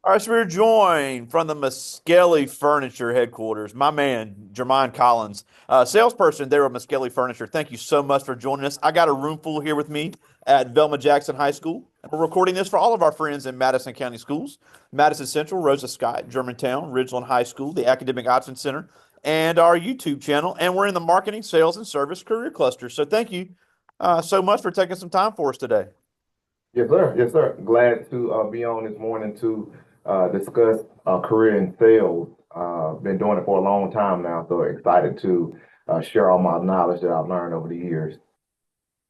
All right, so we're joined from the Miskelly Furniture headquarters. My man, Jermon Collins, salesperson there at Miskelly Furniture. Thank you so much for joining us. I got a room full here with me at Velma Jackson High School. We're recording this for all of our friends in Madison County Schools, Madison Central, Rosa Scott, Germantown, Ridgeland High School, the Academic Option Center, and our YouTube channel. And we're in the marketing, sales, and service career cluster. So thank you so much for taking some time for us today. Yes, sir. Yes, sir. Glad to be on this morning to discuss career in sales. Been doing it for a long time now, so excited to share all my knowledge that I've learned over the years.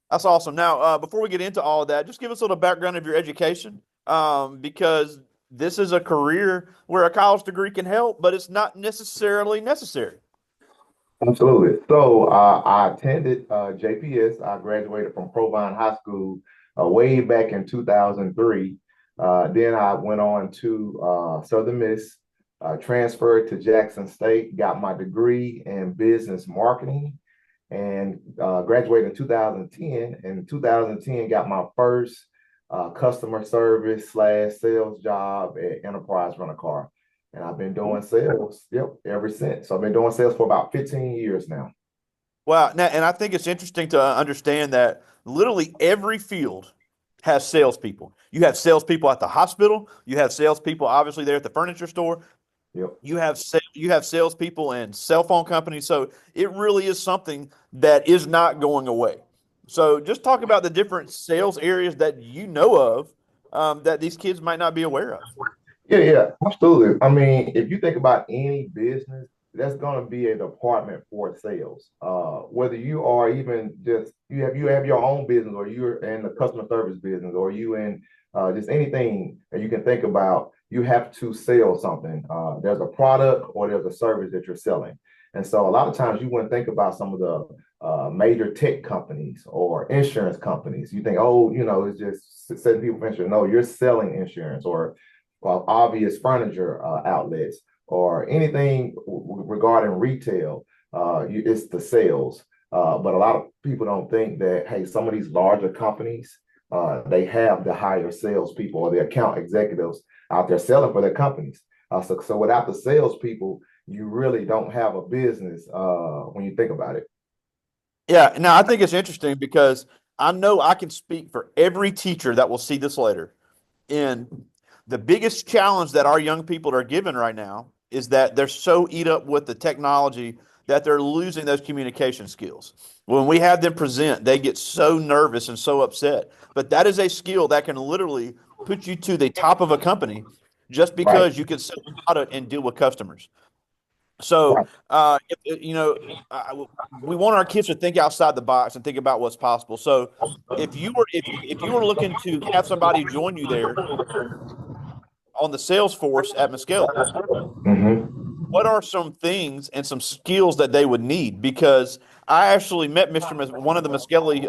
That's awesome. Now, before we get into all of that, just give us a little background of your education, because this is a career where a college degree can help, but it's not necessarily necessary. Absolutely. So I attended JPS. I graduated from Provine High School way back in 2003. Then I went on to Southern Miss, transferred to Jackson State, got my degree in business marketing, and graduated in 2010. In 2010, got my first customer service slash sales job at Enterprise Rent a Car. And I've been doing sales, yep, ever since. So I've been doing sales for about 15 years now. Well, now, and I think it's interesting to understand that literally every field has salespeople. You have salespeople at the hospital. You have salespeople, obviously, there at the furniture store. Yep. You have salespeople and cell phone companies. So it really is something that is not going away. So just talk about the different sales areas that you know of, that these kids might not be aware of. Yeah, yeah, absolutely. I mean, if you think about any business, that's going to be a department for sales. Whether you are even just you have your own business, or you're in the customer service business, or you in just anything that you can think about, you have to sell something. There's a product or there's a service that you're selling, and so a lot of times you wouldn't think about some of the major tech companies or insurance companies. You think, oh, it's just setting people for insurance. No, you're selling insurance, or obvious furniture outlets, or anything regarding retail. It's the sales. But a lot of people don't think that, hey, some of these larger companies, they have the higher salespeople or the account executives out there selling for their companies. So without the salespeople, you really don't have a business when you think about it. Yeah, now I think it's interesting because I know I can speak for every teacher that will see this later. And the biggest challenge that our young people are given right now is that they're so eat up with the technology that they're losing those communication skills. When we have them present, they get so nervous and so upset. But that is a skill that can literally put you to the top of a company just Right. because you can sell a product and deal with customers. So, Right. we want our kids to think outside the box and think about what's possible. So, if you were looking to have somebody join you there on the sales force at Miskelly, Hmm. what are some things and some skills that they would need? Because I actually met one of the Miskelly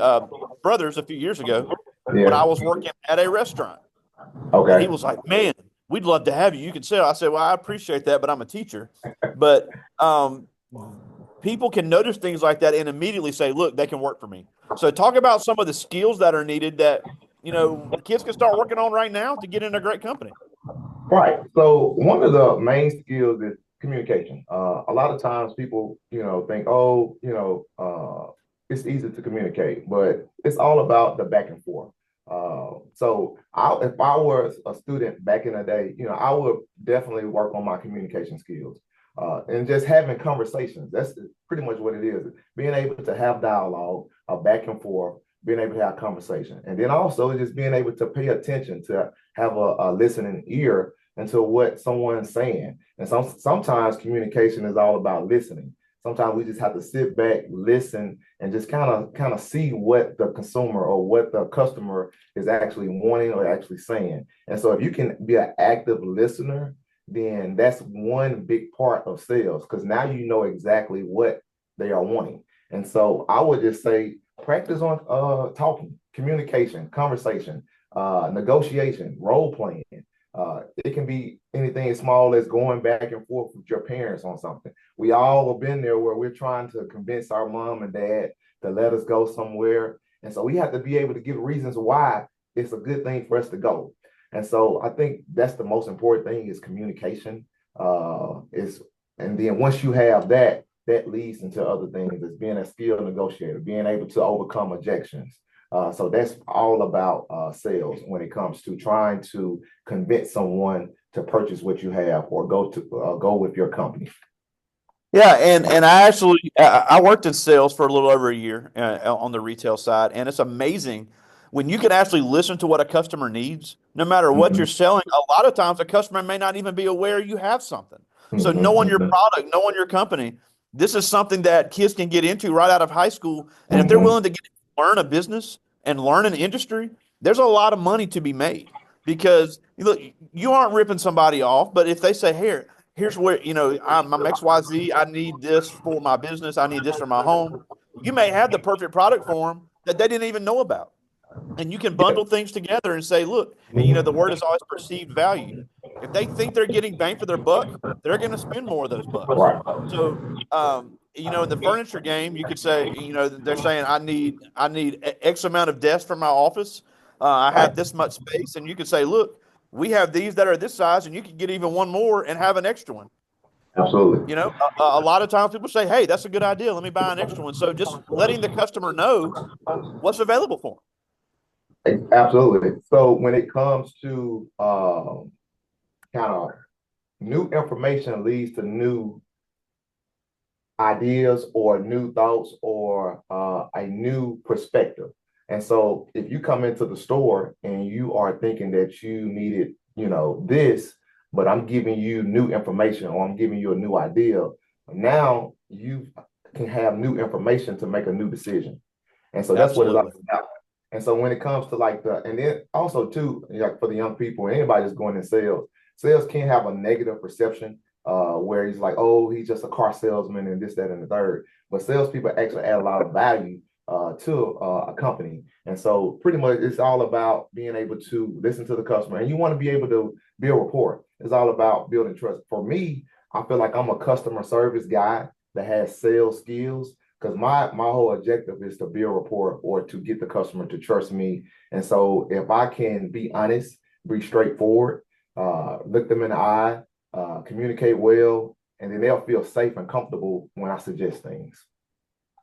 brothers a few years ago when I Yeah. was working at a restaurant, and he Okay. was like, "Man, we'd love to have you. You can sell." I said, "Well, I appreciate that, but I'm a teacher." But people can notice things like that and immediately say, "Look, they can work for me." So, talk about some of the skills that are needed that kids can start working on right now to get in a great company. Right. So one of the main skills is communication. A lot of times people, think, oh, it's easy to communicate, but it's all about the back and forth. If I were a student back in the day, I would definitely work on my communication skills, and just having conversations. That's pretty much what it is. Being able to have dialogue, back and forth, being able to have conversation, and then also just being able to pay attention, to have a listening ear into what someone's saying. And sometimes communication is all about listening. Sometimes we just have to sit back, listen, and just kind of see what the consumer or what the customer is actually wanting or actually saying. And so if you can be an active listener, then that's one big part of sales, because now you know exactly what they are wanting. And so I would just say practice on talking, communication, conversation, negotiation, role playing. It can be anything as small as going back and forth with your parents on something. We all have been there where we're trying to convince our mom and dad to let us go somewhere. And so we have to be able to give reasons why it's a good thing for us to go. And so I think that's the most important thing is communication. Is and then once you have that, that leads into other things. It's being a skilled negotiator, being able to overcome objections. So that's all about sales when it comes to trying to convince someone to purchase what you have or go with your company. Yeah, and I actually I worked in sales for a little over a year on the retail side, and it's amazing when you can actually listen to what a customer needs, no matter what you're Mhm, selling. A lot of times, a customer may not even be aware you have something. So mhm, knowing your mhm, product, knowing your company, this is something that kids can get into right out of high school, and if they're mhm. willing to learn a business and learn an industry, there's a lot of money to be made because look, you aren't ripping somebody off, but if they say, "Here, here's where I'm XYZ. I need this for my business. I need this for my home." You may have the perfect product for them that they didn't even know about, and you can Yeah. bundle things together and say, "Look," and the word is always perceived value. If they think they're getting bang for their buck, they're going to spend more of those bucks. Right. So, in the furniture game, you could say, they're saying, "I need X amount of desks for my office. I Right. have this much space," and you could say, "Look, we have these that are this size, and you could get even one more and have an extra one." Absolutely. A lot of times people say, "Hey, that's a good idea. Let me buy an extra one." So just letting the customer know what's available for Absolutely. So when it comes to kind of new information leads to new ideas or new thoughts or a new perspective. And so if you come into the store and you are thinking that you needed, this, but I'm giving you new information or I'm giving you a new idea, now you can have new information to make a new decision. And so them. that's what it's all Absolutely. about. And so when it comes to and then also too, like for the young people, anybody that's going in sales, sales can have a negative perception where he's like, oh, he's just a car salesman and this, that, and the third. But salespeople actually add a lot of value to a company. And so pretty much it's all about being able to listen to the customer and you want to be able to build rapport. It's all about building trust. For me, I feel like I'm a customer service guy that has sales skills because my whole objective is to build rapport or to get the customer to trust me. And so if I can be honest, be straightforward, look them in the eye, communicate well, and then they'll feel safe and comfortable when I suggest things.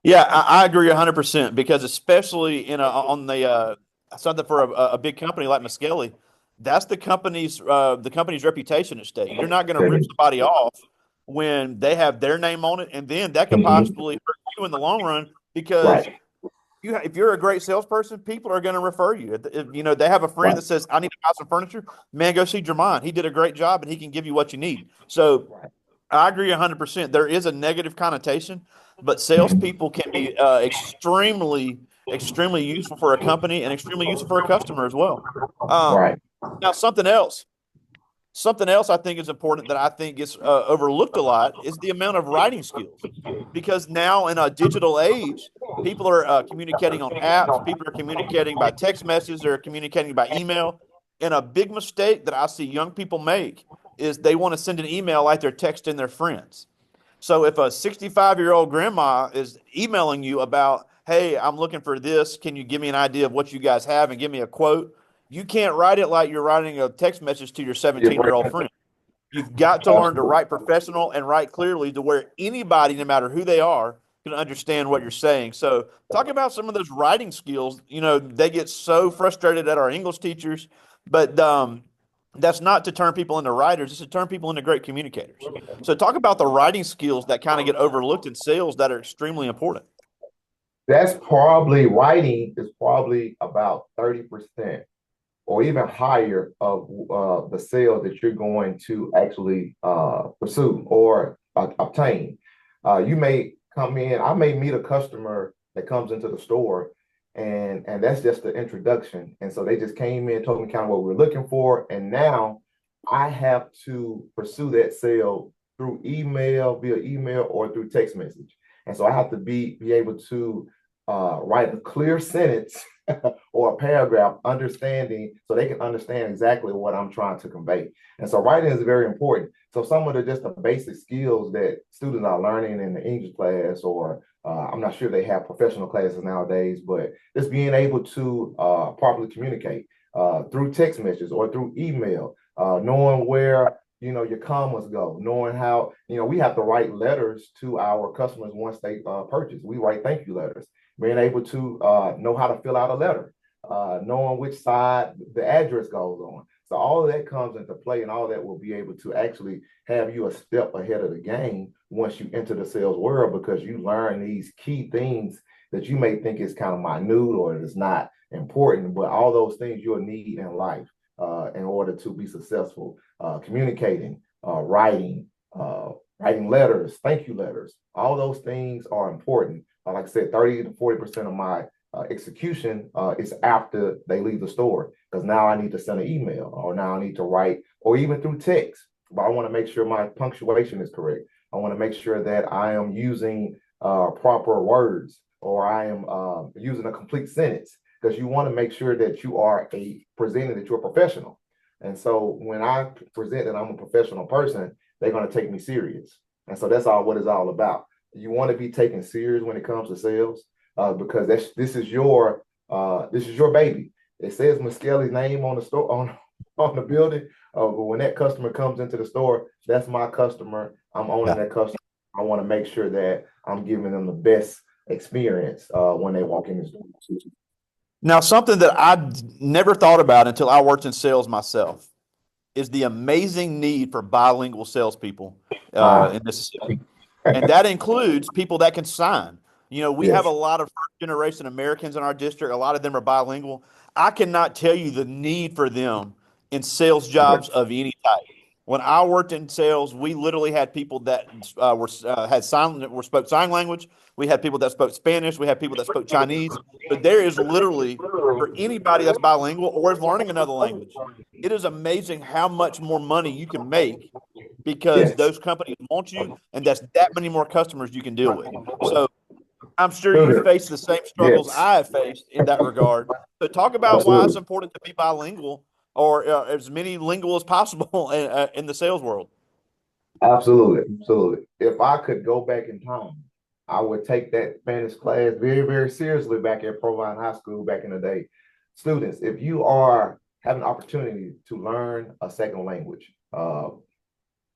Yeah, I agree 100% because especially on the something for a big company like Miskelly, that's the company's reputation at stake. You're not going to rip Mhm. somebody off when they have their name on it, and then that could possibly hurt you in the long run because Right, if you're a great salesperson, people are going to refer you. If they have a friend right, that says, "I need to buy some furniture," man, go see Jermon. He did a great job, and he can give you what you need. So right. I agree 100%. There is a negative connotation, but Mhm. salespeople can be extremely, extremely useful for a company and extremely useful for a customer as well. Um, Right. Now, something else I think is important that I think gets overlooked a lot is the amount of writing skills. Because now in a digital age, people are communicating on apps, people are communicating by text messages, they're communicating by email. And a big mistake that I see young people make is they want to send an email like they're texting their friends. So if a 65-year-old grandma is emailing you about, "Hey, I'm looking for this. Can you give me an idea of what you guys have and give me a quote?" You can't write it like you're writing a text message to your Yeah, 17-year-old friend. You've got to learn to absolutely. write professional and write clearly to where anybody, no matter who they are, can understand what you're saying. So, talk about some of those writing skills. They get so frustrated at our English teachers, but that's not to turn people into writers, it's to turn people into great communicators. So, talk about the writing skills that kind of get overlooked in sales that are extremely important. That's probably writing is probably about 30% or even higher of the sale that you're going to actually pursue or obtain. You may come in, I may meet a customer that comes into the store and that's just the introduction. And so they just came in, told me kind of what we're looking for. And now I have to pursue that sale through email, via email or through text message. And so I have to be able to write a clear sentence or a paragraph understanding so they can understand exactly what I'm trying to convey. And so writing is very important. So some of the just the basic skills that students are learning in the English class, or I'm not sure they have professional classes nowadays, but just being able to properly communicate. through text messages or through email, knowing where your commas go, knowing how we have to write letters to our customers once they purchase. We write thank you letters. Being able to know how to fill out a letter, knowing which side the address goes on. So all of that comes into play, and all that will be able to actually have you a step ahead of the game once you enter the sales world, because you learn these key things that you may think is kind of minute or it's not important, but all those things you'll need in life in order to be successful. Communicating, writing letters, thank you letters, all those things are important. Like I said, 30 to 40% of my execution is after they leave the store, because now I need to send an email, or now I need to write, or even through text. But I want to make sure my punctuation is correct. I want to make sure that I am using proper words, or I am using a complete sentence, because you want to make sure that you are presenting that you're a professional. And so when I present that I'm a professional person, they're going to take me serious. And so that's all what it's all about. You want to be taken serious when it comes to sales, because this is your baby. It says Miskelly's name on the store on the building, but when that customer comes into the store, that's my customer. I'm owning that customer. I want to make sure that I'm giving them the best experience when they walk in the store. Now, something that I never thought about until I worked in sales myself is the amazing need for bilingual salespeople Uh, in Mississippi. And that includes people that can sign. We have a yes. lot of first generation Americans in our district. A lot of them are bilingual. I cannot tell you the need for them in sales jobs of any type. When I worked in sales, we literally had people that spoke sign language. We had people that spoke Spanish. We had people that spoke Chinese. But there is literally, for anybody that's bilingual or is learning another language, it is amazing how much more money you can make because Yes. those companies want you, and that's that many more customers you can deal with. So I'm sure you Student. face the same struggles Yes. I have faced in that regard. So talk about why it's Absolutely. important to be bilingual or as many lingual as possible in the sales world. Absolutely. Absolutely. If I could go back in time, I would take that Spanish class very, very seriously back at Provine High School back in the day. Students, if you are having an opportunity to learn a second language,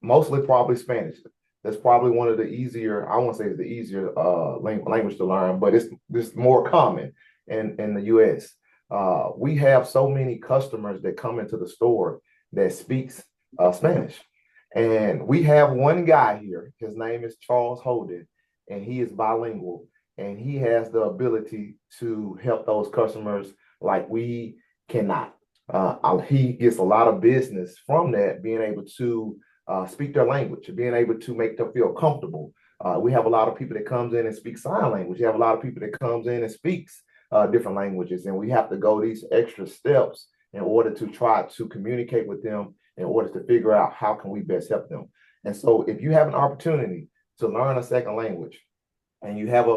mostly probably Spanish. That's probably one of the easier, I won't say it's the easier language to learn, but it's more common in the US. We have so many customers that come into the store that speaks Spanish. And we have one guy here, his name is Charles Holden, and he is bilingual, and he has the ability to help those customers like we cannot. He gets a lot of business from that, being able to speak their language, being able to make them feel comfortable. We have a lot of people that comes in and speak sign language. We have a lot of people that comes in and speaks different languages, and we have to go these extra steps in order to try to communicate with them, in order to figure out how can we best help them. And so if you have an opportunity to learn a second language, and you have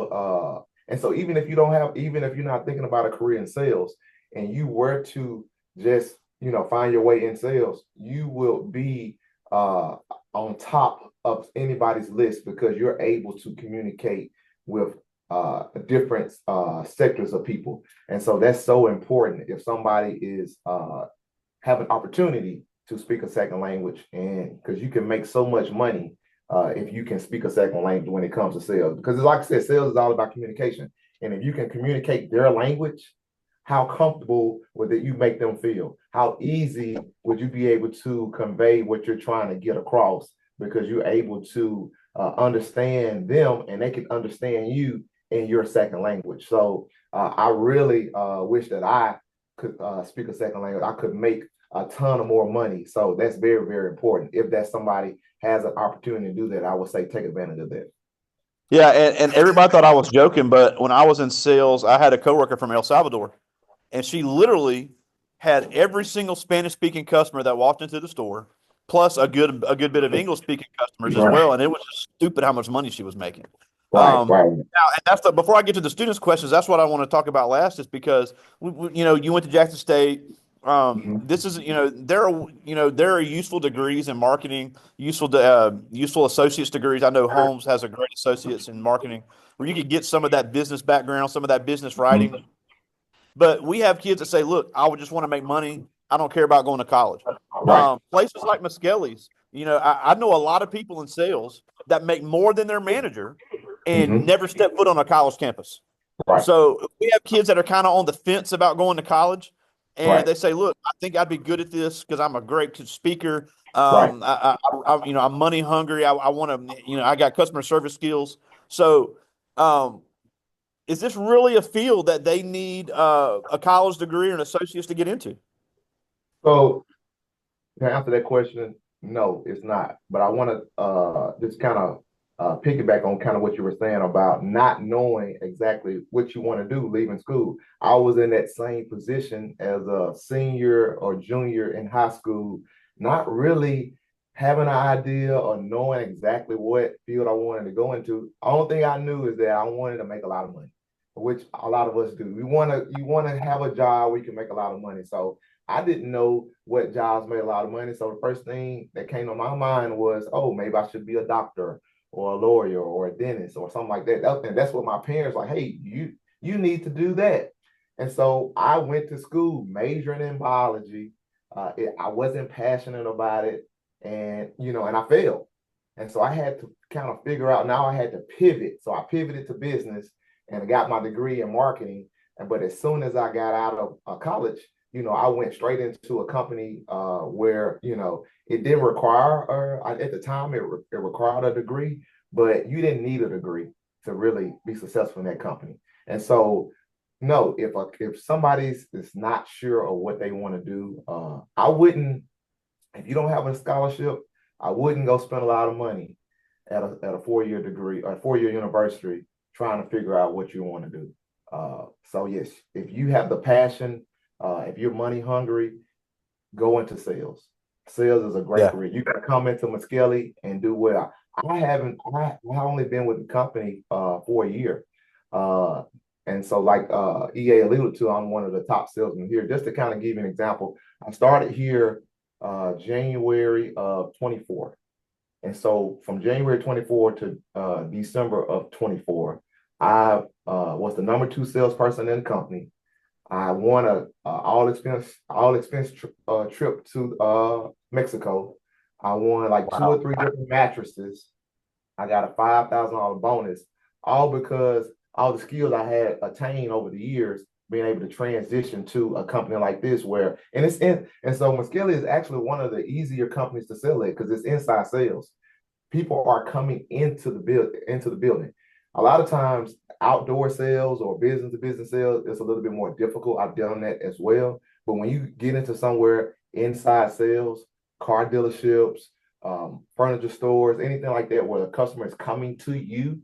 and so even if you don't have, even if you're not thinking about a career in sales, and you were to just find your way in sales, you will be on top of anybody's list, because you're able to communicate with different sectors of people. And so that's so important if somebody is have an opportunity to speak a second language, and because you can make so much money if you can speak a second language when it comes to sales. Because like I said, sales is all about communication. And if you can communicate their language, how comfortable would it you make them feel? How easy would you be able to convey what you're trying to get across, because you're able to understand them and they can understand you in your second language. So I really wish that I could speak a second language. I could make a ton of more money. So that's very, very important. If that somebody has an opportunity to do that, I would say take advantage of that. Yeah, and everybody thought I was joking, but when I was in sales, I had a coworker from El Salvador, and she literally had every single Spanish speaking customer that walked into the store, plus a good bit of English speaking customers as Right, well, and it was just stupid how much money she was making. right, right. Now, and that's before I get to the students' questions. That's what I want to talk about last, is because you went to Jackson State. Mhm. This is there are useful degrees in marketing, useful associate's degrees. I know Holmes has a great associate's in marketing where you could get some of that business background, some of that business writing. But we have kids that say, look, I would just want to make money. I don't care about going to college. Right, Places like Miskelly's, I know a lot of people in sales that make more than their manager and hmm never step foot on a college campus. right, So we have kids that are kind of on the fence about going to college, and right, they say, "Look, I think I'd be good at this because I'm a great speaker. right. I'm money hungry. I want to, I got customer service skills. So, um, is this really a field that they need a college degree or an associate's to get into?" So to answer that question, no, it's not. But I want to just kind of piggyback on kind of what you were saying about not knowing exactly what you want to do leaving school. I was in that same position as a senior or junior in high school, not really having an idea or knowing exactly what field I wanted to go into. Only thing I knew is that I wanted to make a lot of money, which a lot of us do. You want to have a job where you can make a lot of money. So I didn't know what jobs made a lot of money. So the first thing that came to my mind was, oh, maybe I should be a doctor or a lawyer or a dentist or something like that. And that's what my parents like, hey, you need to do that. And so I went to school majoring in biology. I wasn't passionate about it, and I failed. And so I had to kind of figure out. Now I had to pivot. So I pivoted to business and I got my degree in marketing. But as soon as I got out of college, I went straight into a company where, it didn't require, at the time, it required a degree, but you didn't need a degree to really be successful in that company. And so, no, if somebody's is not sure of what they want to do, I wouldn't, if you don't have a scholarship, I wouldn't go spend a lot of money at a 4 year degree or a 4 year university trying to figure out what you want to do. So yes, if you have the passion, if you're money hungry, go into sales. Sales is a great Yeah. career. You got to come into Miskelly and do well. I haven't. I only been with the company for a year, uh, and so like EA alluded to, I'm one of the top salesmen here. Just to kind of give you an example, I started here January of 24. And so from January 24 to December of 24, I was the number two salesperson in the company. I won a all expense trip to Mexico. I won like two or Wow. three different mattresses. I got a $5,000 bonus, all because all the skills I had attained over the years, being able to transition to a company like this, where and so Miskelly is actually one of the easier companies to sell at because it's inside sales. People are coming into the building. A lot of times, outdoor sales or business to business sales is a little bit more difficult. I've done that as well. But when you get into somewhere inside sales, car dealerships, furniture stores, anything like that, where the customer is coming to you,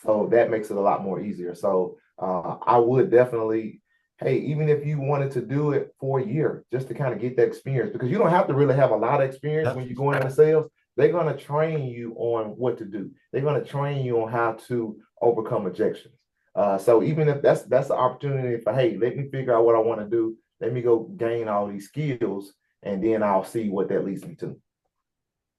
so that makes it a lot more easier. So I would definitely, hey, even if you wanted to do it for a year, just to kind of get that experience, because you don't have to really have a lot of experience Yeah. when you're going into sales. They're going to train you on what to do. They're going to train you on how to overcome objections. So even if that's the opportunity for, hey, let me figure out what I want to do. Let me go gain all these skills, and then I'll see what that leads me to.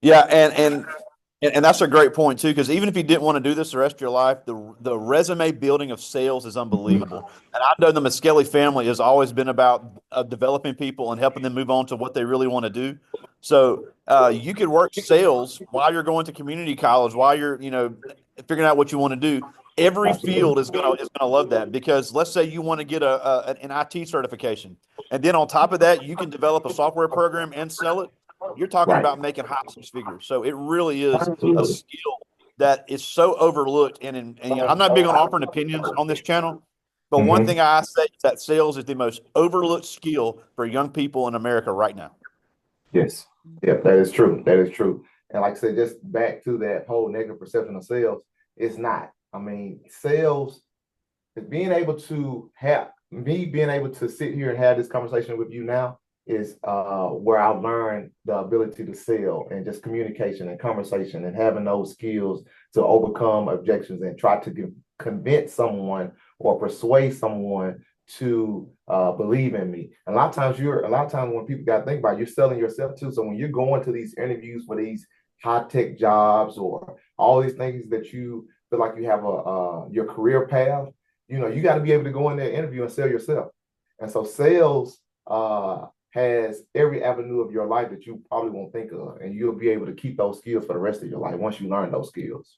Yeah, and that's a great point too, because even if you didn't want to do this the rest of your life, the resume building of sales is Mhm. unbelievable. And I know the Miskelly family has always been about developing people and helping them move on to what they really want to do. So you could work sales while you're going to community college, while you're figuring out what you want to do. Every Absolutely. field is gonna love that because let's say you want to get an IT certification, and then on top of that, you can develop a software program and sell it. You're talking Right. about making high six figures. So it really is a Absolutely. skill that is so overlooked. And I'm not big on offering opinions on this channel, but one Mhm. thing I say is that sales is the most overlooked skill for young people in America right now. Yes. Yep, that is true. That is true. And like I said, just back to that whole negative perception of sales, it's not. I mean, sales is being able to have me being able to sit here and have this conversation with you now is where I learned the ability to sell and just communication and conversation and having those skills to overcome objections and try to convince someone or persuade someone to believe in me. A lot of times when people got to think about it, you're selling yourself too. So when you're going to these interviews for these high tech jobs or all these things that you feel like you have your career path, you got to be able to go in there interview and sell yourself. And so sales has every avenue of your life that you probably won't think of, and you'll be able to keep those skills for the rest of your life once you learn those skills.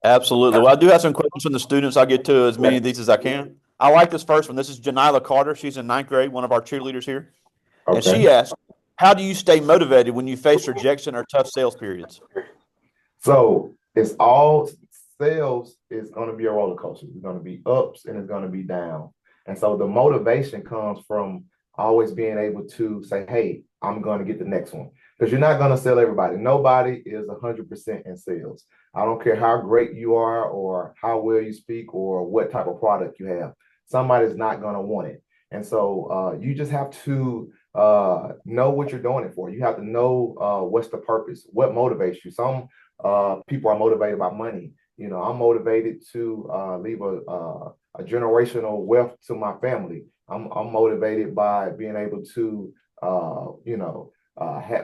Absolutely. Well, I do have some questions from the students. I'll get to as many of these as I can. I like this first one. This is Janila Carter. She's in ninth grade, one of our cheerleaders here. And she Okay. asked, how do you stay motivated when you face rejection or tough sales periods? So it's all sales is going to be a roller coaster. It's going to be ups and it's going to be down. And so the motivation comes from always being able to say, hey, I'm going to get the next one. Because you're not going to sell everybody. Nobody is 100% in sales. I don't care how great you are or how well you speak or what type of product you have. Somebody's not going to want it. And so you just have to know what you're doing it for. You have to know what's the purpose, what motivates you. Some people are motivated by money. You know, I'm motivated to leave a generational wealth to my family. I'm motivated by being able to,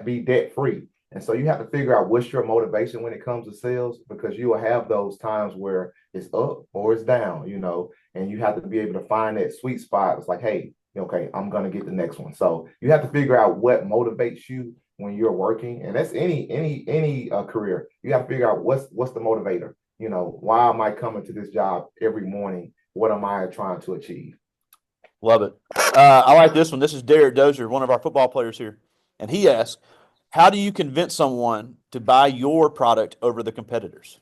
be debt free. And so you have to figure out what's your motivation when it comes to sales, because you will have those times where it's up or it's down, and you have to be able to find that sweet spot. It's like, hey, okay, I'm going to get the next one. So you have to figure out what motivates you when you're working, and that's any career. You have to figure out what's the motivator. Why am I coming to this job every morning? What am I trying to achieve? Love it. I like this one. This is Derek Dozier, one of our football players here. And he asked, how do you convince someone to buy your product over the competitors?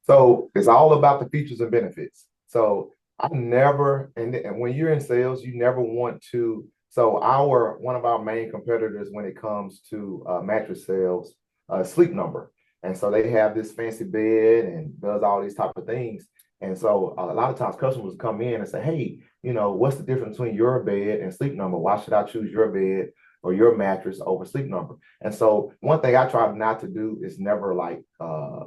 So it's all about the features and benefits. So I never, and when you're in sales, you never want to. So our one of our main competitors when it comes to mattress sales, Sleep Number, and so they have this fancy bed and does all these type of things. And so a lot of times customers come in and say, hey, what's the difference between your bed and Sleep Number? Why should I choose your bed or your mattress over Sleep Number? And so one thing I try not to do is never like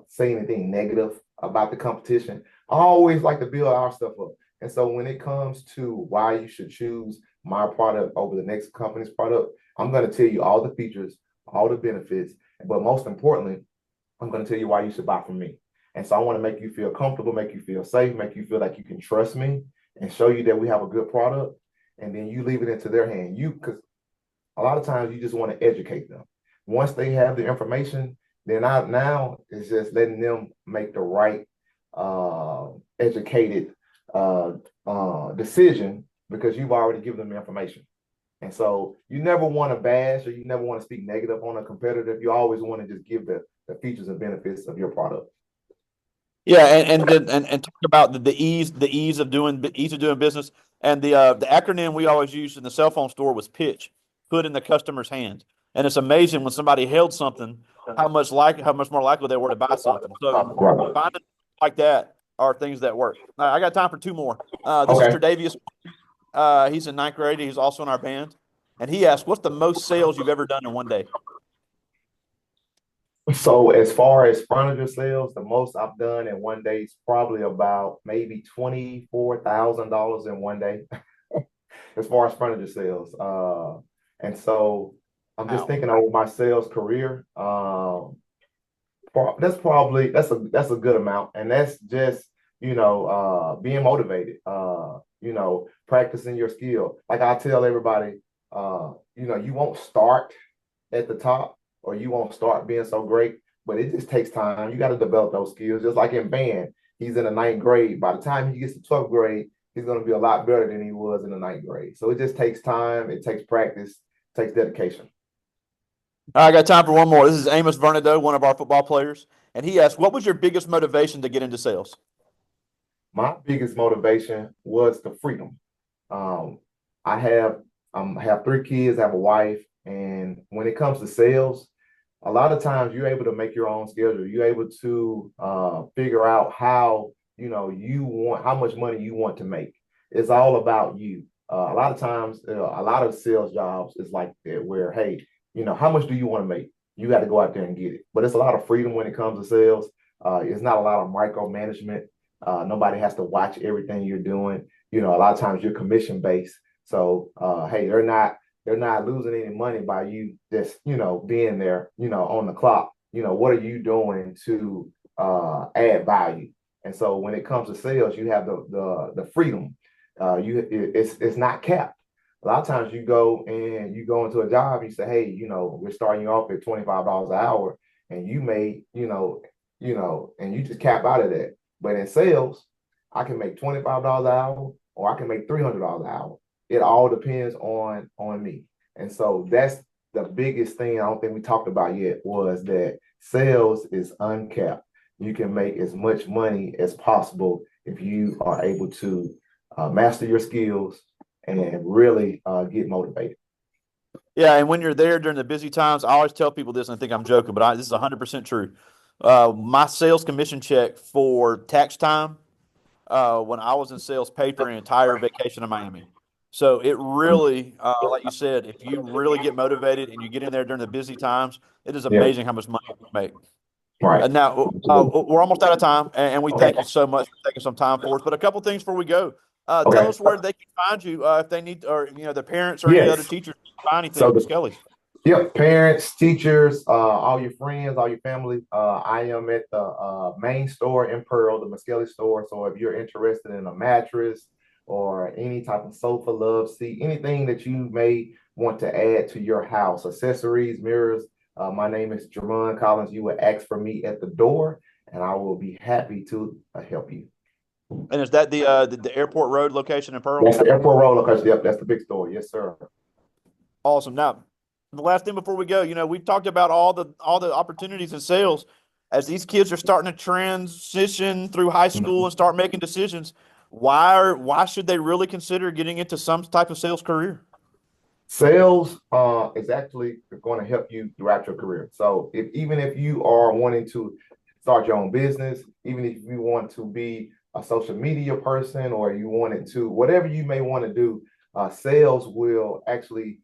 say anything negative about the competition. I always like to build our stuff up. And so when it comes to why you should choose my product over the next company's product, I'm going to tell you all the features, all the benefits, but most importantly, I'm going to tell you why you should buy from me. And so I want to make you feel comfortable, make you feel safe, make you feel like you can trust me, and show you that we have a good product. And then you leave it into their hand. Because a lot of times you just want to educate them. Once they have the information, then now it's just letting them make the right educated decision, because you've already given them the information. And so you never want to bash or you never want to speak negative on a competitor. You always want to just give the features and benefits of your product. Yeah, and talk about the ease of doing business, and the acronym we always used in the cell phone store was pitch, put in the customer's hands. And it's amazing when somebody held something, how much more likely they were to buy something. So Right. finding like that are things that work. I got time for two more. This is Okay. Tredavious. He's in ninth grade. He's also in our band, and he asked, "What's the most sales you've ever done in one day?" So as far as furniture sales, the most I've done in one day is probably about maybe $24,000 in one day, as far as furniture sales. And so I'm just Wow. thinking over my sales career. That's a good amount, and that's just being motivated. Practicing your skill. Like I tell everybody, you won't start at the top or you won't start being so great, but it just takes time. You got to develop those skills. Just like in band, he's in the ninth grade. By the time he gets to 12th grade, he's going to be a lot better than he was in the ninth grade. So it just takes time. It takes practice. It takes dedication. I got time for one more. This is Amos Vernado, one of our football players, and he asked, "What was your biggest motivation to get into sales?" My biggest motivation was the freedom. Um, I have three kids, I have a wife, and when it comes to sales, a lot of times you're able to make your own schedule. You're able to figure out how you want how much money you want to make. It's all about you. A lot of times, a lot of sales jobs is like that, where hey, how much do you want to make? You got to go out there and get it. But it's a lot of freedom when it comes to sales. It's not a lot of micromanagement. Nobody has to watch everything you're doing. A lot of times you're commission based. So hey, they're not losing any money by you just being there on the clock. What are you doing to add value? And so when it comes to sales, you have the freedom. It's not capped. A lot of times you go into a job, you say, hey, we're starting you off at $25 an hour, and you may, and you just cap out of that. But in sales, I can make $25 an hour, or I can make $300 an hour. It all depends on me. And so that's the biggest thing I don't think we talked about yet, was that sales is uncapped. You can make as much money as possible if you are able to master your skills and really get motivated. Yeah, and when you're there during the busy times, I always tell people this, and I think I'm joking, but this is 100% true. My sales commission check for tax time when I was in sales paid for an entire vacation in Miami. So it really, like you said, if you really get motivated and you get in there during the busy times, it is Yeah, amazing how much money you make. right. And now Absolutely. we're almost out of time, and we Okay. thank you so much for taking some time for us. But a couple things before we go. Tell Okay. us where they can find you if they need, or their parents or any other Yes. teachers find anything So at the Miskelly's. Yep, parents, teachers, all your friends, all your family. I am at the main store in Pearl, the Miskelly store. So if you're interested in a mattress or any type of sofa, love seat, anything that you may want to add to your house, accessories, mirrors, my name is Jermon Collins. You will ask for me at the door, and I will be happy to help you. And is that the Airport Road location in Pearl? That's the airport roller coaster. Yep, that's the big store. Yes, sir. Awesome. Now, the last thing before we go, we've talked about all the opportunities in sales. As these kids are starting to transition through high school and start making decisions, why should they really consider getting into some type of sales career? Sales is actually going to help you throughout your career. So even if you are wanting to start your own business, even if you want to be a social media person, or you wanted to, whatever you may want to do, sales will actually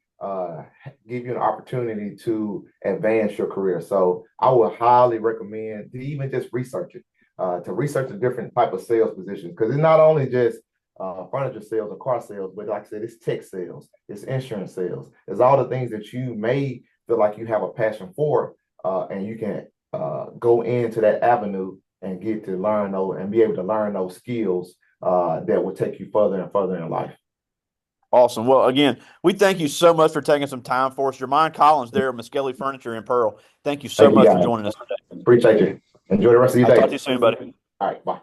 give you an opportunity to advance your career. So I would highly recommend to even just research it, to research the different type of sales positions, because it's not only just furniture sales or car sales, but like I said, it's tech sales, it's insurance sales, it's all the things that you may feel like you have a passion for, and you can go into that avenue and get to learn those and be able to learn those skills that will take you further and further in life. Awesome. Well, again, we thank you so much for taking some time for us. Jermon Collins there at Miskelly Furniture in Pearl. Thank you so Thank you, much for guys. joining us today. Appreciate you. Enjoy the rest of your I'll talk to day. you soon, buddy. All right, bye.